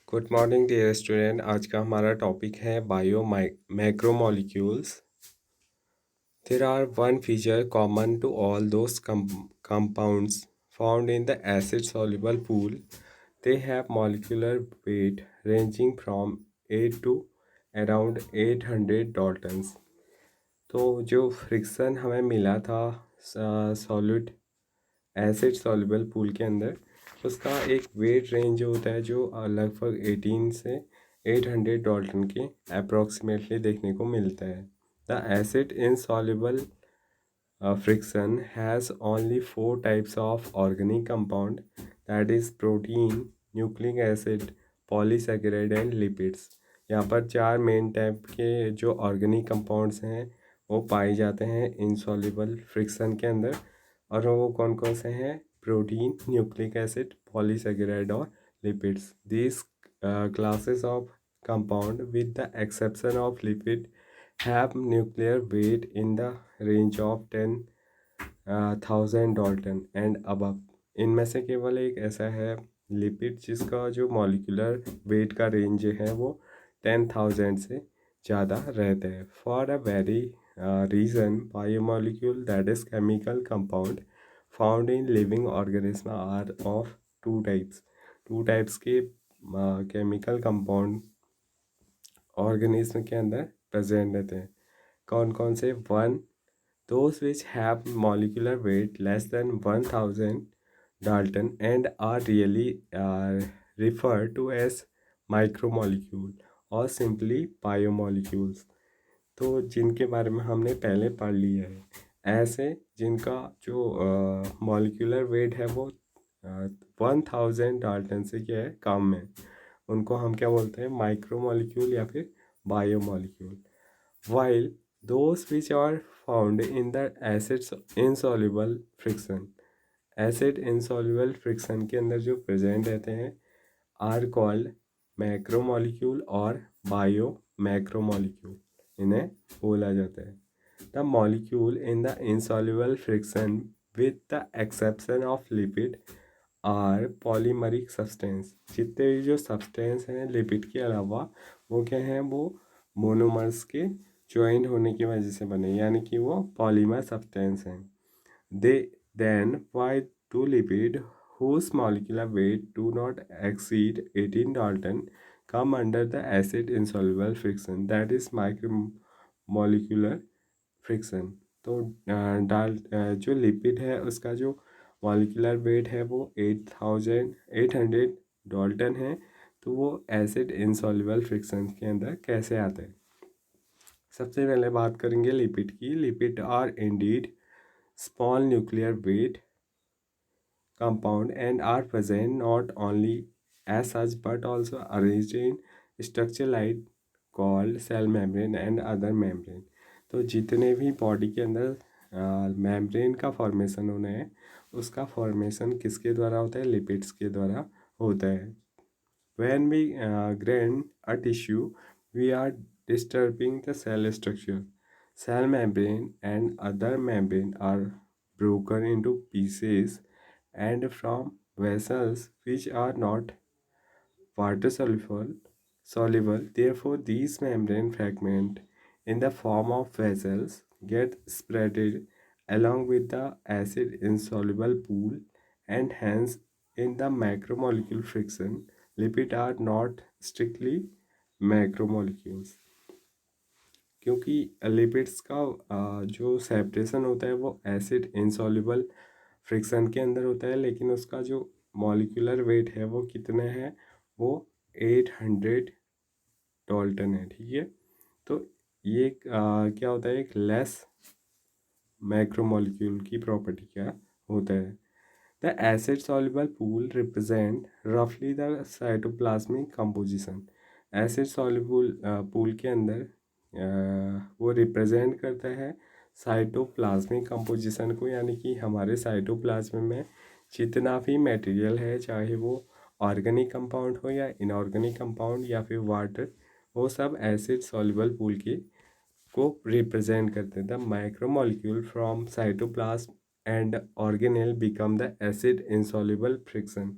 Good morning dear student. आज का हमारा टॉपिक है bio macromolecules. There are one feature common to all those compounds found in the acid soluble pool. They have molecular weight ranging from 8 to around 800 daltons. तो जो friction हमें मिला था solid acid soluble pool के अंदर, उसका एक wait range होता है जो लगभग 18 से 800 डाल्टन के अप्रॉक्सीमेटली देखने को मिलता है। The acid insoluble friction has only four types of organic compound, that is protein, nucleic acid, polysaccharide and lipids. यहाँ पर चार मेन टाइप के जो ऑर्गेनिक कंपाउंड्स हैं वो पाए जाते हैं इनसॉल्युबल फ्रिक्शन के अंदर। और वो कौन कौन से हैं? प्रोटीन, न्यूक्लिक एसिड, पॉलीसेकेराइड और lipids. These classes of compound with the exception of lipid have nuclear weight in the range of 10,000 Dalton and above. इनमें से केवल एक ऐसा है लिपिड जिसका जो मॉलिक्यूलर वेट का रेंज है वो 10,000 से ज़्यादा रहता है। For a very reason biomolecule that is chemical compound found in living organism are of two types के केमिकल कंपाउंड ऑर्गेनिज्म के अंदर प्रेजेंट रहते हैं। कौन कौन से? One, those which have molecular weight less than 1000 Dalton and are really referred to as micromolecule or simply biomolecules. तो जिनके बारे में हमने पहले पढ़ लिया है, ऐसे जिनका जो मॉलिक्यूलर वेट है वो 1000 डाल्टन से क्या है कम है, उनको हम क्या बोलते हैं? माइक्रोमोलिक्यूल या फिर biomolecule. while those which are found in the acids insoluble friction, acid insoluble friction के अंदर जो प्रेजेंट रहते हैं आर कॉल्ड मैक्रोमोलिक्यूल और बायो मैक्रोमोलिक्यूल इन्हें बोला जाता है। The molecule in the insoluble friction with the exception of lipid are polymeric substance. जितने भी जो सब्सटेंस हैं लिपिड के अलावा वो क्या हैं? वो मोनोमर्स के ज्वाइन होने की वजह से बने, यानी कि वो पॉलीमर सब्सटेंस हैं। They then why to lipid whose molecular weight do not exceed 18 Dalton come under the acid insoluble friction, that is micromolecular friction. तो जो लिपिड है उसका जो मॉलिक्यूलर वेट है वो 800 डाल्टन है। तो वो एसिड इंसॉल्युबल फ्रिक्शन के अंदर कैसे आते हैं? सबसे पहले बात करेंगे लिपिड की। Lipid are indeed small nuclear weight compound and are present not only as such but also arranged in structure like called cell membrane and other membrane. तो जितने भी बॉडी के अंदर मेम्ब्रेन का फॉर्मेशन होना है उसका फॉर्मेशन किसके द्वारा होता है? लिपिड्स के द्वारा होता है। When we grind a tissue, we are disturbing the cell structure. Cell membrane and other membrane are broken into pieces and from vessels which are not water soluble. Therefore, these membrane fragments in the form of vessels get spreaded along with the acid insoluble pool, and hence in the macromolecule friction lipid are not strictly macromolecules. क्योंकि lipids का जो separation होता है वो acid insoluble friction के अंदर होता है, लेकिन उसका जो मॉलिक्यूलर वेट है वो कितना है? वो 800 डाल्टन है। ठीक है, तो ये क्या होता है? एक लेस मैक्रोमोलिक्यूल की प्रॉपर्टी क्या होता है? The acid soluble pool represent roughly the cytoplasmic composition. Acid soluble pool के अंदर वो रिप्रेजेंट करता है साइटोप्लाज्मिक कंपोजिशन को, यानी कि हमारे साइटोप्लाज्म में जितना भी मटेरियल है, चाहे वो ऑर्गेनिक कंपाउंड हो या इनऑर्गेनिक कंपाउंड या फिर वाटर, वो सब एसिड सॉल्युबल पूल के को रिप्रेजेंट करते हैं। The micromolecule from cytoplasm and organelle become the acid insoluble friction.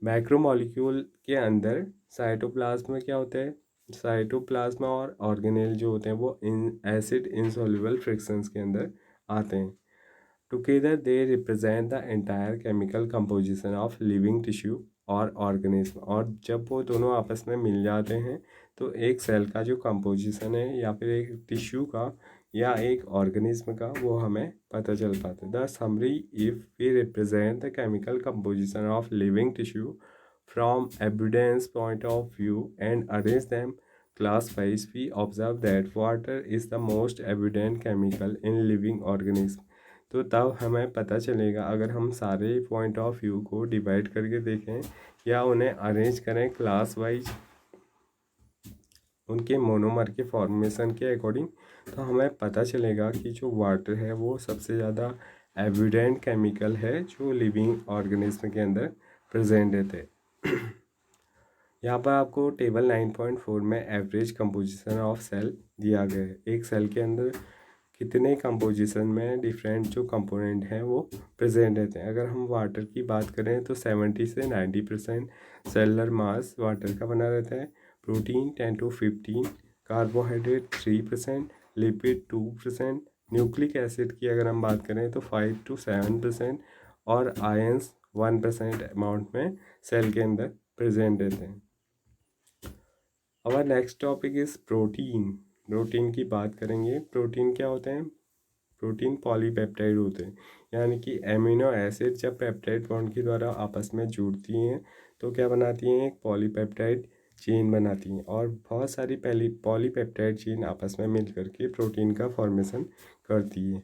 Macromolecule के अंदर साइटोप्लाज्म में क्या होता है, साइटोप्लाज्म और ऑर्गेनेल जो होते हैं वो इन एसिड इनसॉल्युबल फ्रिक्शंस के अंदर आते हैं। Together they represent the entire chemical composition of living tissue और ऑर्गेनिज्म। और जब वो दोनों आपस में मिल जाते हैं तो एक सेल का जो कंपोजिशन है या फिर एक टिश्यू का या एक ऑर्गेनिज्म का वो हमें पता चल पाता है। The summary if we represent the chemical composition of living tissue from evidence point of view and arrange them class wise, we observe that water is the most evident chemical in living organism। तो तब हमें पता चलेगा अगर हम सारे point of view को divide करके देखें या उन्हें अरेंज करें क्लास वाइज उनके मोनोमर के फॉर्मेशन के अकॉर्डिंग, तो हमें पता चलेगा कि जो वाटर है वो सबसे ज़्यादा एविडेंट केमिकल है जो लिविंग ऑर्गेनिज्म के अंदर प्रेजेंट रहते हैं। यहाँ पर आपको टेबल 9.4 में एवरेज कंपोजिशन ऑफ सेल दिया गया है। एक सेल के अंदर कितने कंपोजिशन में डिफरेंट जो कंपोनेंट हैं वो प्रेजेंट रहते हैं। अगर हम वाटर की बात करें तो 70 से 90% सेलुलर मास वाटर का बना रहता है। Protein 10 to 15, carbohydrate 3%, lipid 2%, nucleic acid की अगर हम बात करें तो 5 to 7% और आयंस 1% अमाउंट में सेल के अंदर प्रेजेंट रहते हैं। Our next topic is protein. Protein की बात करेंगे। प्रोटीन क्या होते हैं? प्रोटीन पॉलीपेप्टाइड होते हैं, यानी कि एमिनो एसिड जब पेप्टाइड बॉन्ड के द्वारा आपस में जुड़ती हैं तो क्या बनाती हैं? एक पॉलीपेप्टाइड चेन बनाती हैं और बहुत सारी पॉलीपेप्टाइड चेन आपस में मिल करके प्रोटीन का फॉर्मेशन करती है।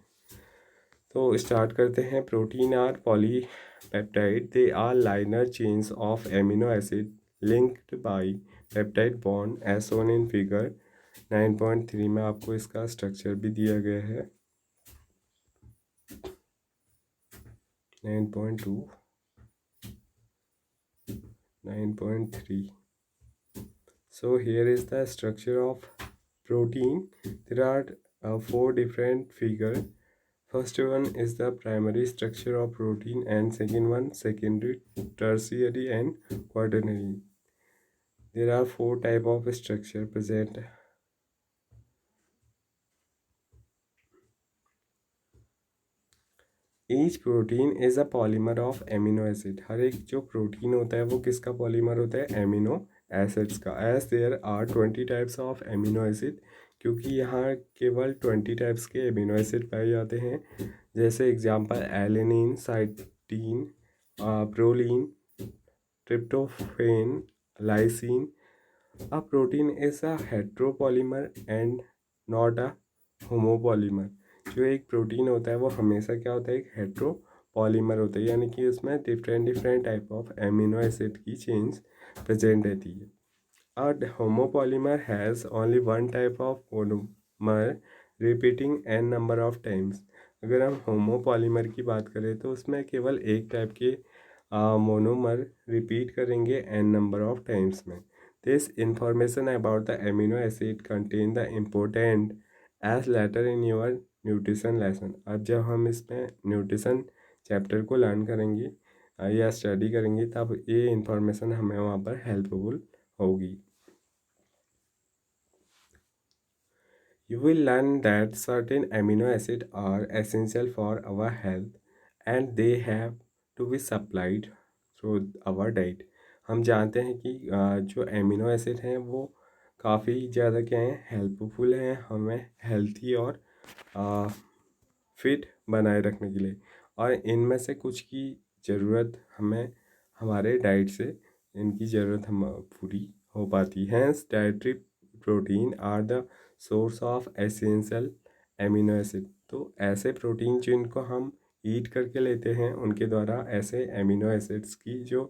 तो स्टार्ट करते हैं। Protein are polypeptide, they are linear chains of amino acid linked by peptide bond as shown in figure 9.3 में आपको इसका स्ट्रक्चर भी दिया गया है। 9.2, 9.3. So here is the structure of protein. There are 4 different figures. First one is the primary structure of protein and second one secondary, tertiary and quaternary. There are 4 type of structure present. Each protein is a polymer of amino acid. हर एक जो protein होता है वो किसका polymer होता है? Amino acids का। As there are 20 types of amino acid, क्योंकि यहाँ केवल 20 टाइप्स के एमिनो एसिड पाए जाते हैं। जैसे example alanine, cysteine, proline, tryptophan, lysine. A protein is a heteropolymer and not a homopolymer. जो एक प्रोटीन होता है वो हमेशा क्या होता है? एक हेट्रोपॉलीमर होता है, यानी कि उसमें different different type of amino acid की चेन्स प्रेजेंट रहती है। A homopolymer has only one type of monomer repeating n number of times. अगर हम होमोपॉलीमर की बात करें तो उसमें केवल एक टाइप के मोनोमर रिपीट करेंगे एन नंबर ऑफ टाइम्स में। This information about the amino acid content the important as later in your nutrition lesson. अब जब हम इसमें न्यूट्रिशन चैप्टर को लर्न करेंगे या स्टडी करेंगे तब ये इंफॉर्मेशन हमें वहाँ पर हेल्पफुल होगी। You will learn that certain amino acids are essential for our health and they have to be supplied through our diet। हम जानते हैं कि जो एमिनो एसिड हैं वो काफ़ी ज़्यादा क्या हैं? हेल्पफुल हैं हमें हेल्थी और फिट बनाए रखने के लिए, और इनमें से कुछ की ज़रूरत हमें हमारे डाइट से इनकी ज़रूरत हम पूरी हो पाती है। Hence dietary protein are the source of essential amino acid. तो ऐसे प्रोटीन जिनको हम ईट करके लेते हैं उनके द्वारा ऐसे एमिनो एसिड्स की जो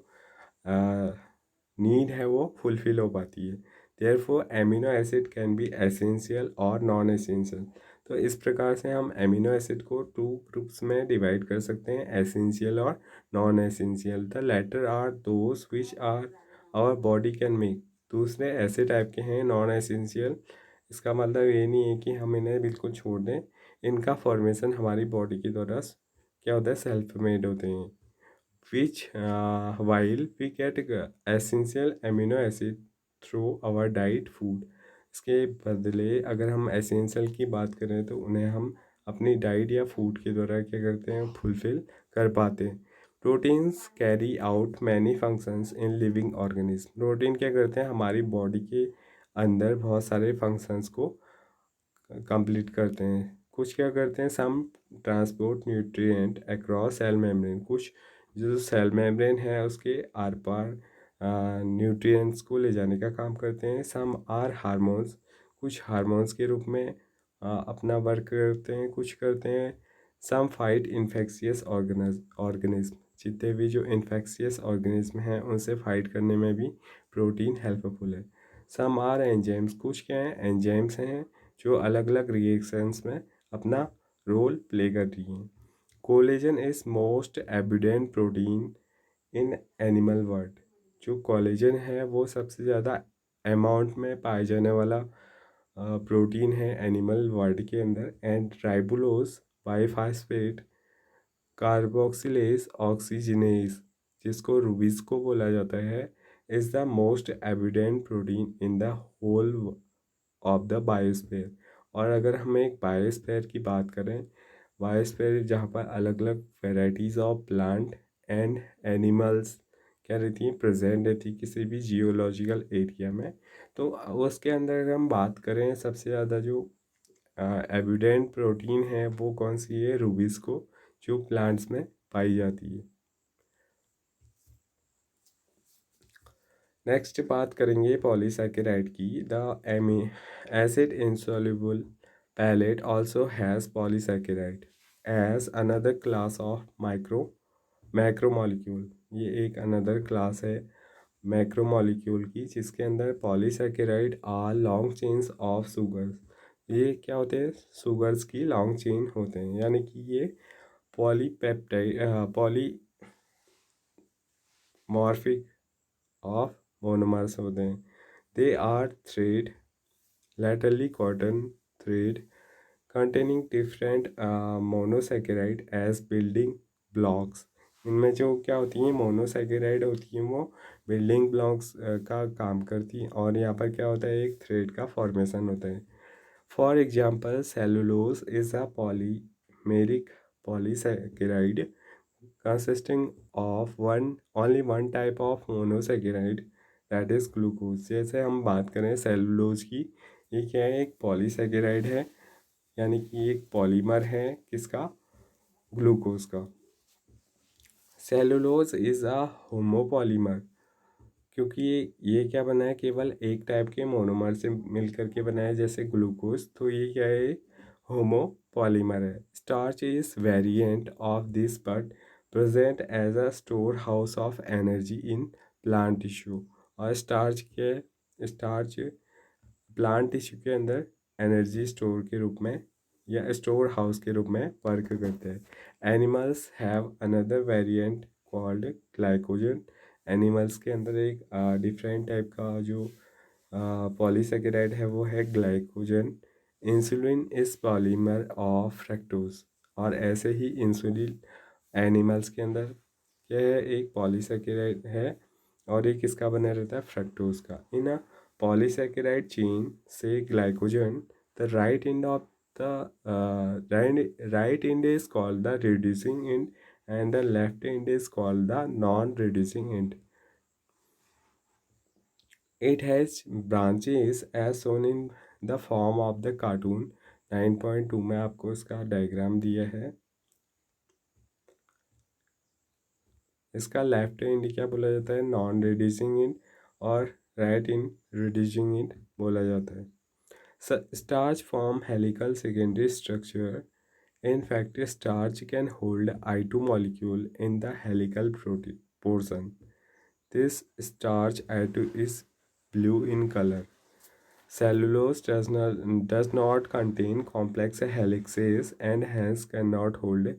नीड है वो फुलफ़िल हो पाती है। Therefore amino acid can be essential और नॉन एसेंशियल। तो इस प्रकार से हम एमिनो एसिड को 2 ग्रुप्स में डिवाइड कर सकते हैं, एसेंशियल और non essential. The latter are those which are our body can make. दूसरे ऐसे टाइप के हैं नॉन एसेंशियल। इसका मतलब ये नहीं है कि हम इन्हें बिल्कुल छोड़ दें, इनका फॉर्मेशन हमारी बॉडी के द्वारा क्या होता है? सेल्फ मेड होते हैं। which while we get essential amino acid through our diet food, इसके बदले अगर हम एसेंशियल की बात करें तो उन्हें हम अपनी डाइट या फूड के द्वारा क्या करते हैं, फुलफिल कर पाते हैं। Proteins carry out many functions in living organism. Protein क्या करते हैं, हमारी बॉडी के अंदर बहुत सारे फंक्शंस को कंप्लीट करते हैं। कुछ क्या करते हैं, some transport nutrient across cell membrane. कुछ जो सेल मेम्ब्रेन है उसके आर पार न्यूट्रिएंट्स को ले जाने का काम करते हैं। सम आर हार्मोन्स, कुछ हार्मोन्स के रूप में अपना वर्क करते हैं, कुछ करते हैं। सम फाइट इन्फेक्शियस ऑर्गेनिज्म, जितने भी जो इन्फेक्शियस ऑर्गेनिज्म हैं उनसे फाइट करने में भी प्रोटीन हेल्पफुल है। सम आर एंजाइम्स, कुछ क्या हैं, एंजाइम्स हैं जो अलग अलग रिएक्शंस में अपना रोल प्ले कर रही हैं। Collagen is most abundant protein in animal world. जो कोलेजन है वो सबसे ज़्यादा अमाउंट में पाए जाने वाला प्रोटीन है एनिमल वर्ल्ड के अंदर। And ribulose bisphosphate carboxylase oxygenase, जिसको रूबिस्को बोला जाता है, is the most evident protein in the whole of the biosphere. और अगर हम एक बायोस्फीयर की बात करें, बायोस्फीयर जहाँ पर अलग अलग varieties of plant and animals क्या रहती हैं, प्रेजेंट रहती किसी भी जियोलॉजिकल एरिया में, तो उसके अंदर अगर हम बात करें सबसे ज़्यादा जो एविडेंट प्रोटीन है वो कौन सी है, रूबिस्को, जो प्लांट्स में पाई जाती है। नेक्स्ट बात करेंगे पॉलीसैकेराइड की। The acid insoluble pellet also has polysaccharide as another class of macromolecule. ये एक अनदर क्लास है मैक्रोमोलिक्यूल की, जिसके अंदर polysaccharide are long chains of sugars. ये क्या होते हैं, शुगर्स की लॉन्ग चेन होते हैं, यानी कि ये पॉलीपेप्टाइड पॉलीमॉर्फिक ऑफ मोनोमर्स होते हैं। They are thread laterally cotton thread containing different monosaccharide as building blocks। इनमें जो क्या होती हैं मोनोसैकेराइड होती हैं वो बिल्डिंग ब्लॉक्स का काम करती हैं, और यहाँ पर क्या होता है, एक थ्रेड का फॉर्मेशन होता है। For example cellulose is a polymeric polysaccharide consisting of only one type of monosaccharide, that is glucose। जैसे हम बात करें सेलुलोज की, ये क्या है, एक पॉलीसैकेराइड है, यानी कि एक पॉलीमर है किसका, ग्लूकोज का। सेलुलोज इज़ अ होमोपॉलीमर, क्योंकि ये क्या बना है, केवल एक टाइप के मोनोमर से मिलकर के बना है जैसे ग्लूकोज, तो ये क्या है, होमो पॉलीमर है। Starch is variant of this but present as a store house of energy in plant tissue. और स्टार्च प्लांट टिश्यू के अंदर एनर्जी स्टोर के रूप में या स्टोर हाउस के रूप में वर्क करते हैं। Animals have another variant called glycogen. Animals के अंदर एक डिफरेंट टाइप का जो पॉलीसेकेराइड है वो है glycogen. Insulin is polymer of fructose, और ऐसे ही इंसुलिन एनिमल्स के अंदर क्या है, एक पॉलीसेकेराइड है, और एक किसका बना रहता है, फ्रक्टोज का। इन अ पॉलीसेकेराइड चेन से glycogen, the right end of the right end is called the reducing end and the left end is called the non-reducing end. It has branches as shown in the form of the cartoon। 9.2 में आपको इसका diagram दिया है। इसका left and क्या बोला जाता है, नॉन रिड्यूसिंग एंड, और राइट एंड रिड्यूसिंग एंड बोला जाता है। Starch form helical secondary structure। In fact, starch can hold I2 molecule in the helical portion। This starch I2 is blue in color। Cellulose does not contain complex helixes and hence cannot hold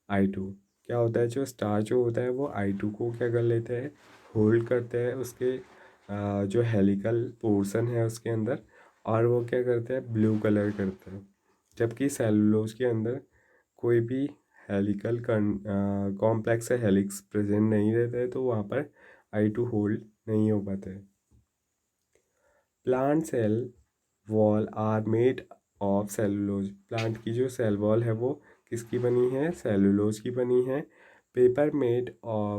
I2। क्या होता है, जो starch जो होता है वो I2 को क्या कर लेते हैं, होल्ड करते हैं उसके जो हेलिकल पोर्शन है उसके अंदर, और वो क्या करते हैं, ब्लू कलर करते हैं। जबकि सेलुलोज के अंदर कोई भी हेलिकल कॉम्प्लेक्स है, हेलिक्स प्रेजेंट नहीं रहता है, तो वहाँ पर I2 होल्ड नहीं हो पाता है। Plant cell wall are made of cellulose. Plant की जो सेल वॉल है वो किसकी बनी है? सेलुलोज की बनी है। Paper made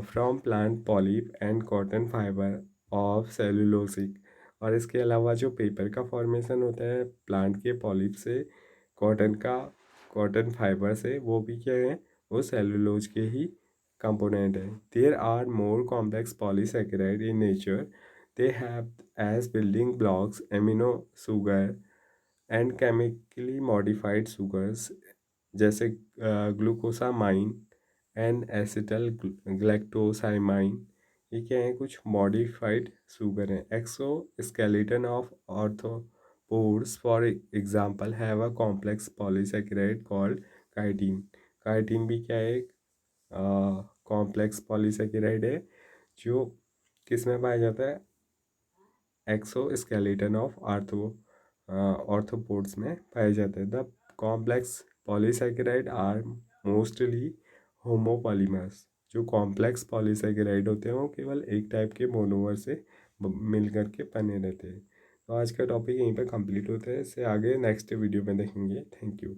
from plant polyp and cotton fibre of cellulosic. और इसके अलावा जो पेपर का फॉर्मेशन होता है प्लांट के पॉलिप से, कॉटन फाइबर से, वो भी क्या है? वो सेलुलोज के ही कंपोनेंट है। There are more complex polysaccharide in nature. They have as building blocks amino sugar and chemically modified sugars जैसे ग्लूकोसामाइन एंड एसिटल ग्लैक्टोसाइमाइन। ये क्या है? कुछ मॉडिफाइड शुगर है। Exoskeleton of arthropods for example have a complex polysaccharide called chitin. Chitin भी क्या है? Complex polysaccharide है जो किस में पाया जाता है? एक्सोस्केलेटन ऑफ ऑर्थोपोड्स में पाए जाते हैं। The complex polysaccharide are mostly homopolymers. जो कॉम्प्लेक्स पॉलीसेकेराइड होते हैं वो केवल एक टाइप के मोनोमर से मिल करके बने रहते हैं। तो आज का टॉपिक यहीं पर कंप्लीट होता है। इससे आगे नेक्स्ट वीडियो में देखेंगे। Thank you.